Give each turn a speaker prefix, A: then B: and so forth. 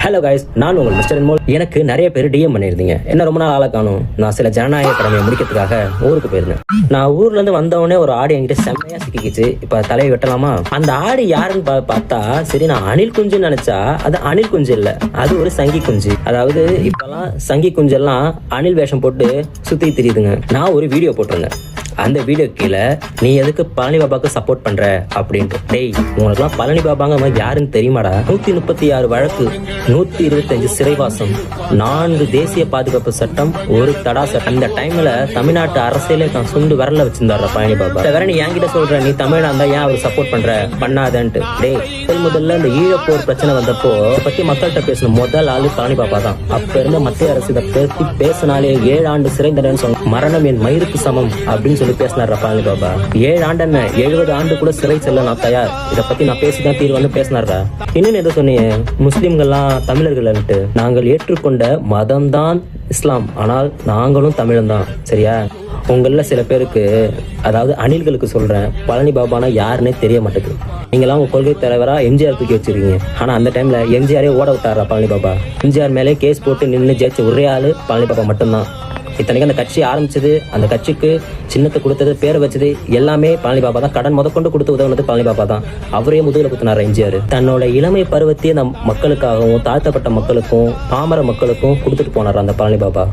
A: Hello guys, நான் உங்கள் mister Anmol. எனக்கு நிறைய பேர் டிஎம் பண்ணியிருந்தீங்க, என்ன ரொம்ப நாள் ஆளை காணும். நான் சில ஜனநாயக கடமையை முடிக்கிறதுக்காக ஊருக்கு போயிருந்தேன். நான் ஊர்ல இருந்து வந்தவொடனே ஒரு ஆடு என்கிட்ட செம்மையா சிக்கிக்கிச்சு. இப்ப தலையை வெட்டலாமா? அந்த ஆடு யாருன்னு பார்த்தா சரி, நான் அணில் குஞ்சுன்னு நினைச்சா அது அணில் குஞ்சு இல்ல, அது ஒரு சங்கி குஞ்சு. அதாவது இப்பெல்லாம் சங்கி குஞ்செல்லாம் அணில் வேஷம் போட்டு சுத்தி திரியுதுங்க. நான் ஒரு வீடியோ போட்டிருந்தேன். அந்த வீடியோ கீழே நீ எதுக்கு பழனி பாபாவுக்கு சப்போர்ட் பண்ற அப்படின்ட்டு. டேய், உங்களுக்குலாம் பழனி பாபாங்க யாருன்னு தெரியுமாடா? 136 வழக்கு, 125 சிறைவாசம், 4 தேசிய பாதுகாப்பு சட்டம், ஒரு தடா சட்டம். அந்த டைம்ல தமிழ்நாட்டு அரசியலே தான் சுண்டு விரல வச்சிருந்தாரு பழனி பாபா. வேற நீ என்கிட்ட சொல்ற, நீ தமிழா இருந்தா ஏன் அவர் சப்போர்ட் பண்ற, பண்ணாதன்ட்டு. டேய், முதல்ல இந்த ஈழப்போர் பிரச்சனை வந்தப்போ இதை பத்தி மக்கள்கிட்ட பேசணும் முதல் ஆளு பழனி பாபா தான். அப்ப இருந்த மத்திய அரசு இதை பத்தி பேசினாலே 7 ஆண்டு சிறை தண்டனை சொன்ன, மரணம் என் மயிருக்கு சமம் அப்படின்னு சொல்லி பேசினார் பழனி பாபா. 7 ஆண்டு என்ன, 70 ஆண்டு கூட சிறை செல்ல நான் தயார், இதை பத்தி நான் பேசிதான் தீர்வு பேசினாரா. இன்னும் எதை சொன்னீங்க, முஸ்லிம்கள்லாம் தமிழர்கள். நாங்கள் ஏற்றுக்கொண்ட மதம் தான் இஸ்லாம், ஆனால் நாங்களும் தமிழன் தான், சரியா? உங்கள சில பேருக்கு, அதாவது அணில்களுக்கு சொல்றேன், பழனி பாபானா யாருன்னே தெரிய மாட்டேங்குது. நீங்களாம் உங்க கொள்கை தலைவரா எம்ஜிஆர் தூக்கி வச்சிருக்கீங்க. ஆனா அந்த டைம்ல எம்ஜிஆரே ஓட விட்டாரா பழனி பாபா? எம்ஜிஆர் மேலே கேஸ் போட்டு நின்று ஜெயிச்ச ஒரே ஆளு பழனி பாபா மட்டும்தான். இத்தனைக்கும் அந்த கட்சி ஆரம்பிச்சது, அந்த கட்சிக்கு சின்னத்தை கொடுத்தது, பேரை வச்சது எல்லாமே பழனி பாபா தான். கடன் முதற்கொண்டு கொடுத்து உதவுனது பழனி பாபா தான். அவரே முதுகுல குத்தினார் எம்ஜிஆர். தன்னோட இளமை பருவத்தையே அந்த மக்களுக்காகவும், தாழ்த்தப்பட்ட மக்களுக்கும், பாமர மக்களுக்கும் கொடுத்துட்டு போனார் அந்த பழனி பாபா.